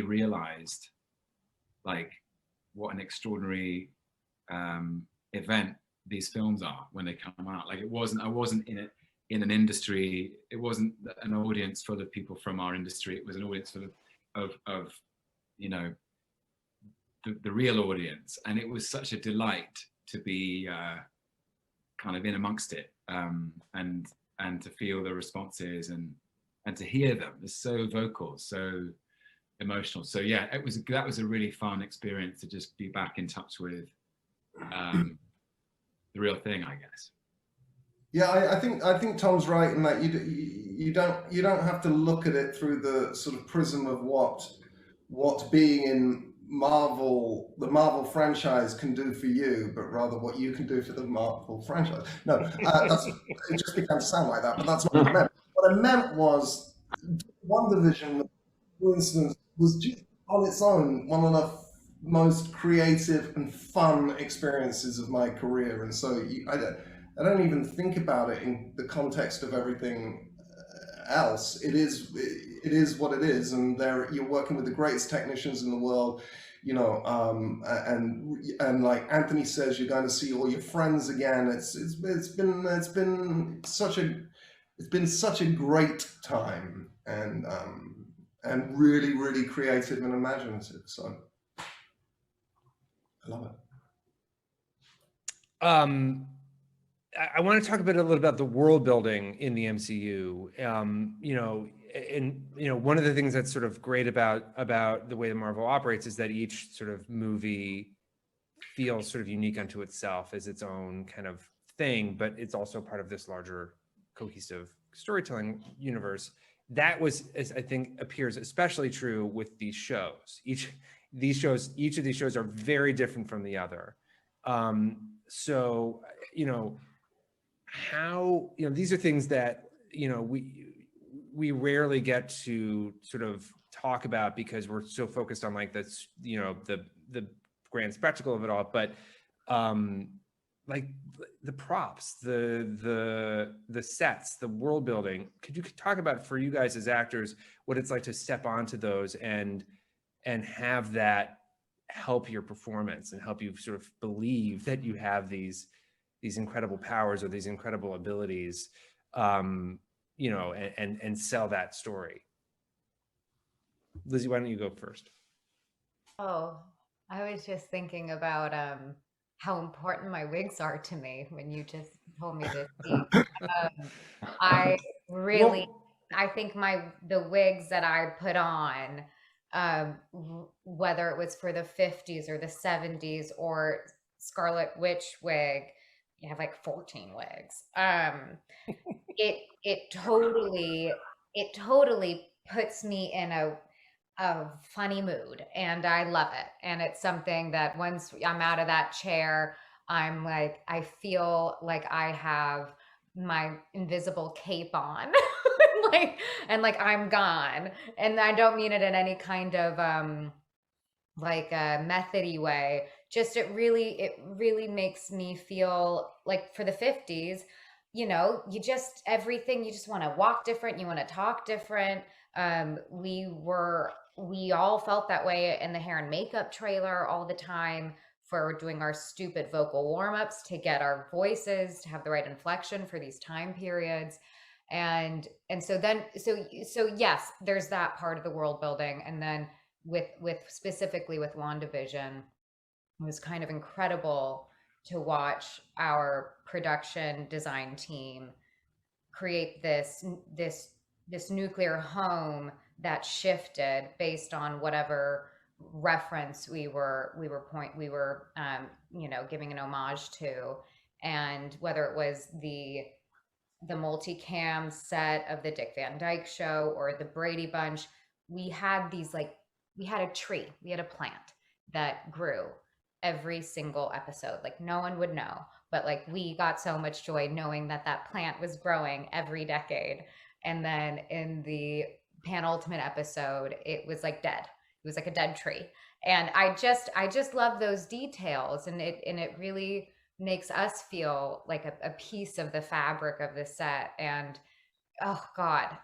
realized like what an extraordinary event these films are when they come out. Like I wasn't in an industry. It wasn't an audience full of people from our industry. It was an audience full of you know, the real audience, and it was such a delight to be kind of in amongst it, and to feel the responses and to hear them. They're so vocal, so emotional. So yeah, that was a really fun experience to just be back in touch with the real thing, I guess. Yeah, I think Tom's right in that you don't have to look at it through the sort of prism of what being in the Marvel franchise can do for you, but rather what you can do for the Marvel franchise. No, it just began to sound like that, but that's not what I meant. What I meant was WandaVision, for instance, was just on its own one of the most creative and fun experiences of my career, and so I don't even think about it in the context of everything else. It is what it is, and you're working with the greatest technicians in the world, you know, and like Anthony says, you're going to see all your friends again. It's been such a great time, and really, really creative and imaginative. So I love it. I want to talk a little about the world building in the MCU. One of the things that's sort of great about the way that Marvel operates is that each sort of movie feels sort of unique unto itself as its own kind of thing, but it's also part of this larger cohesive storytelling universe. That I think, appears especially true with these shows. Each of these shows are very different from the other. So, how, these are things that, we rarely get to sort of talk about because we're so focused on like this, the grand spectacle of it all. But like the props, the sets, the world building, could you talk about, for you guys as actors, what it's like to step onto those and have that help your performance and help you sort of believe that you have these incredible powers or these incredible abilities, and sell that story? Lizzie, why don't you go first? Oh, I was just thinking about how important my wigs are to me when you just told me this. I think the wigs that I put on, whether it was for the 50s or the 70s or Scarlet Witch wig, you have like 14 wigs. It totally puts me in a funny mood, and I love it. And it's something that once I'm out of that chair, I'm like, I feel like I have my invisible cape on, like I'm gone. And I don't mean it in any kind of like a methody way. Just it really makes me feel like for the 50s, you just want to walk different, you want to talk different. We all felt that way in the hair and makeup trailer all the time for doing our stupid vocal warm-ups to get our voices to have the right inflection for these time periods. And so yes, there's that part of the world building. And then with specifically with WandaVision, it was kind of incredible to watch our production design team create this nuclear home that shifted based on whatever reference we were giving an homage to. And whether it was the multicam set of the Dick Van Dyke Show or the Brady Bunch, we had a tree, we had a plant that grew every single episode. Like no one would know, but like we got so much joy knowing that plant was growing every decade. And then in the penultimate episode, it was like dead. It was like a dead tree. And I just love those details, and it really makes us feel like a piece of the fabric of the set. And oh God,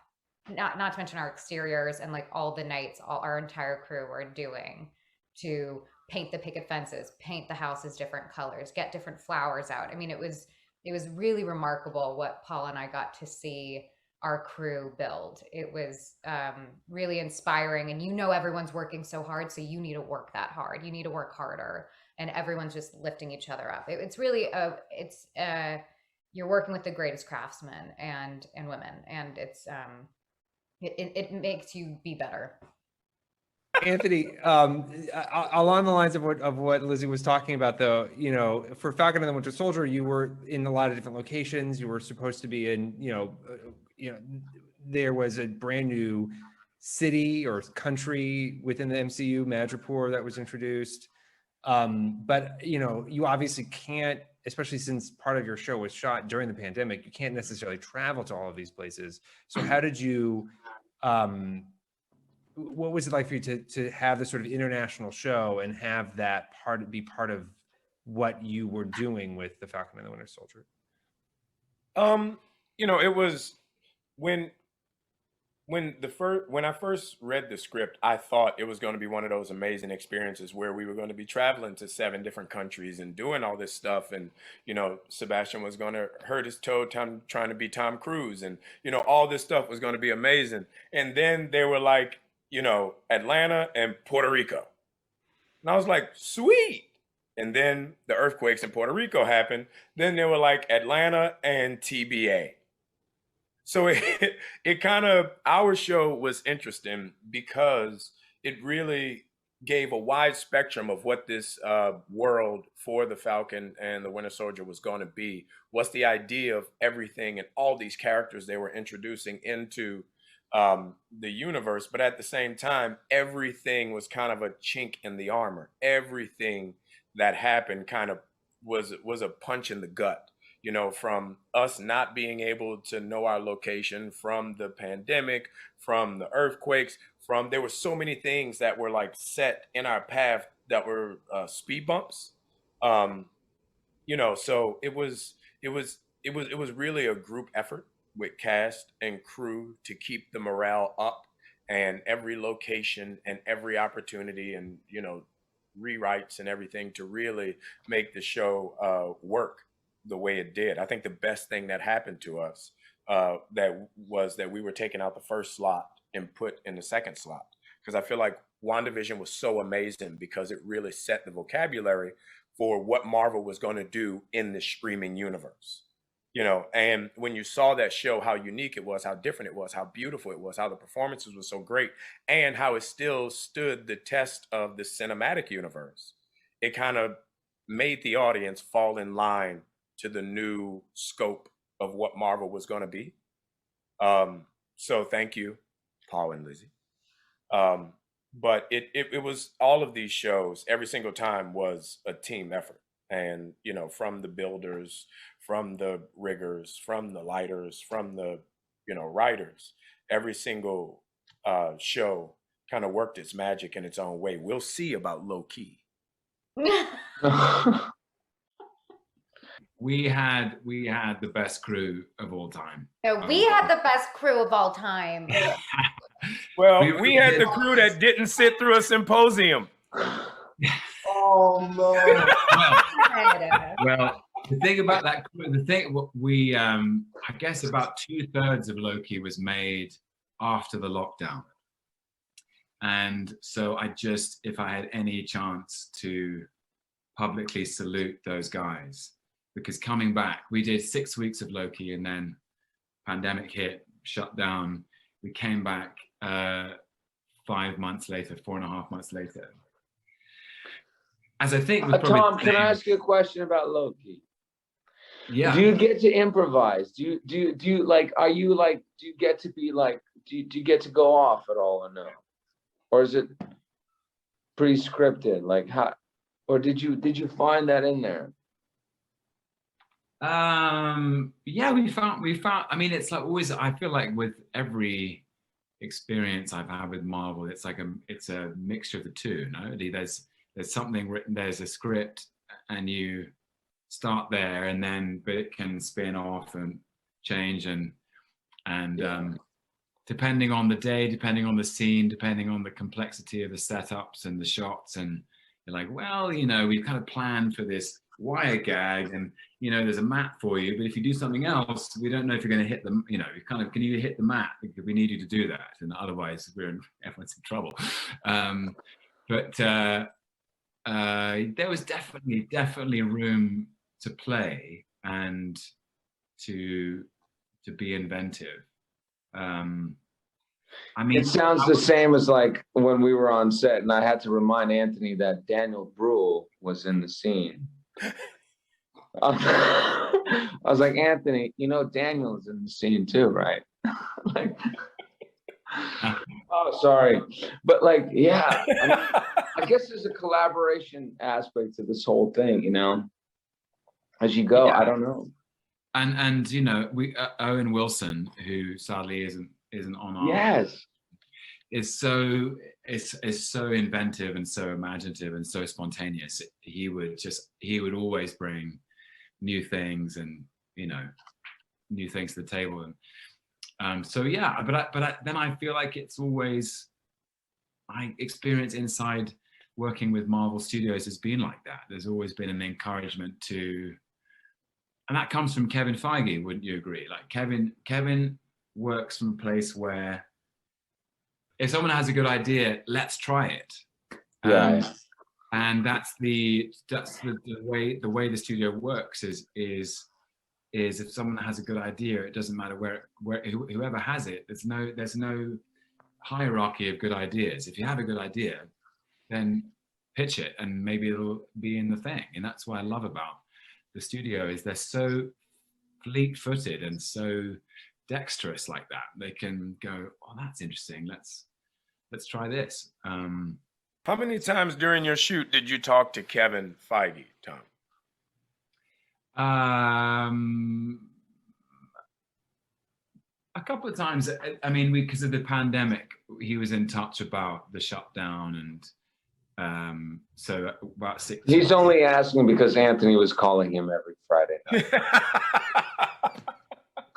not to mention our exteriors and like all the nights all our entire crew were doing to paint the picket fences, paint the houses different colors, get different flowers out. I mean, it was really remarkable what Paul and I got to see our crew build. It was really inspiring, and everyone's working so hard, so you need to work that hard. You need to work harder, and everyone's just lifting each other up. It's really you're working with the greatest craftsmen and women, and it makes you be better. Anthony, along the lines of what Lizzie was talking about, though, for Falcon and the Winter Soldier, you were in a lot of different locations. You were supposed to be in, there was a brand new city or country within the MCU, Madripoor, that was introduced. But you obviously can't, especially since part of your show was shot during the pandemic, you can't necessarily travel to all of these places. So how did you? What was it like for you to have this sort of international show and have that be part of what you were doing with the Falcon and the Winter Soldier? It was when I first read the script, I thought it was going to be one of those amazing experiences where we were going to be traveling to 7 different countries and doing all this stuff. And, Sebastian was going to hurt his toe trying to be Tom Cruise. And, all this stuff was going to be amazing. And then they were like, Atlanta and Puerto Rico. And I was like, sweet. And then the earthquakes in Puerto Rico happened. Then they were like Atlanta and TBA. So it kind of, our show was interesting because it really gave a wide spectrum of what this world for the Falcon and the Winter Soldier was going to be. What's the idea of everything and all these characters they were introducing into the universe, but at the same time, everything was kind of a chink in the armor. Everything that happened kind of was a punch in the gut, from us not being able to know our location, from the pandemic, from the earthquakes, there were so many things that were like set in our path that were speed bumps. So it was really a group effort with cast and crew to keep the morale up, and every location and every opportunity and rewrites and everything to really make the show work the way it did. I think the best thing that happened to us that we were taking out the first slot and put in the second slot, because I feel like WandaVision was so amazing because it really set the vocabulary for what Marvel was going to do in the streaming universe. And when you saw that show, how unique it was, how different it was, how beautiful it was, how the performances were so great, and how it still stood the test of the cinematic universe, it kind of made the audience fall in line to the new scope of what Marvel was going to be. So thank you, Paul and Lizzie. But it was all of these shows, every single time was a team effort. And, from the builders, from the riggers, from the lighters, from the, writers, every single show kind of worked its magic in its own way. We'll see about Loki. We had the best crew of all time. No, we had the best crew of all time. Well, we had the crew that didn't sit through a symposium. Oh no! Well, the thing about that, I guess about 2/3 of Loki was made after the lockdown, and so if I had any chance to publicly salute those guys, because coming back, we did 6 weeks of Loki, and then pandemic hit, shut down. We came back 5 months later, 4.5 months later. As I think, Tom, can I ask you a question about Loki? Yeah. Do you get to improvise? Do you like? Are you like? Do you get to be like? Do you get to go off at all or no? Or is it pretty scripted? Like how? Or did you find that in there? Yeah, we found. I mean, it's like always. I feel like with every experience I've had with Marvel, it's like it's a mixture of the two. No, there's something written, there's a script, and you start there, and then but it can spin off and change and depending on the day, depending on the scene, depending on the complexity of the setups and the shots, and you're like, well, you know, we've kind of planned for this wire gag, and you know, there's a mat for you, but if you do something else, we don't know if you're going to hit them. You know, you kind of, can you hit the mat? We need you to do that, and otherwise everyone's in trouble. But there was definitely room to play and to be inventive. I mean, It sounds the same as like when we were on set and I had to remind Anthony that Daniel Bruhl was in the scene. I was like, Anthony, you know Daniel is in the scene too, right? Like, oh, sorry. But like, yeah, I mean, I guess there's a collaboration aspect to this whole thing, you know, as you go. Yeah. I don't know. And you know, Owen Wilson, who sadly isn't on our, Yes, is so inventive and so imaginative and so spontaneous. He would always bring new things, and you know, new things to the table. And so yeah, but then I feel like it's always, my experience inside working with Marvel Studios has been like that. There's always been an encouragement to, and that comes from Kevin Feige, wouldn't you agree? Like Kevin works from a place where if someone has a good idea, let's try it. yeah. And that's the way the studio works is if someone has a good idea, it doesn't matter where whoever has it. There's no hierarchy of good ideas. If you have a good idea, then pitch it, and maybe it'll be in the thing. And that's what I love about the studio, is they're so fleet-footed and so dexterous like that. They can go, oh, that's interesting. Let's try this. How many times during your shoot did you talk to Kevin Feige, Tom? A couple of times. I mean, because of the pandemic, he was in touch about the shutdown, and so about 6. He's only asking because Anthony was calling him every Friday night.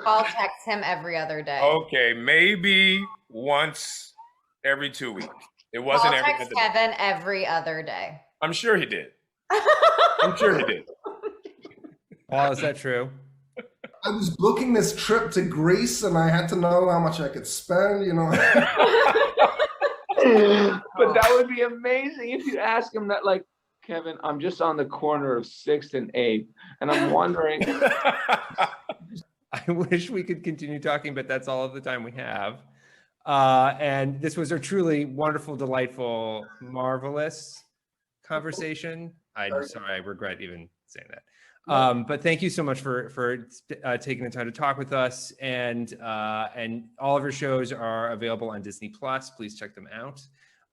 I'll text him every other day. Okay, maybe once every 2 weeks. It wasn't I'll every text other day. Kevin every other day. I'm sure he did. I'm sure he did. Paul, is that true? I was booking this trip to Greece and I had to know how much I could spend, you know. But that would be amazing if you ask him that, like, Kevin, I'm just on the corner of 6th and 8th, and I'm wondering. I wish we could continue talking, but that's all of the time we have. And this was a truly wonderful, delightful, marvelous conversation. I'm sorry, I regret even saying that. But thank you so much for taking the time to talk with us. And all of your shows are available on Disney+. Please check them out.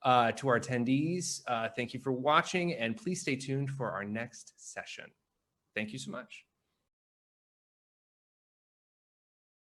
To our attendees, thank you for watching, and please stay tuned for our next session. Thank you so much.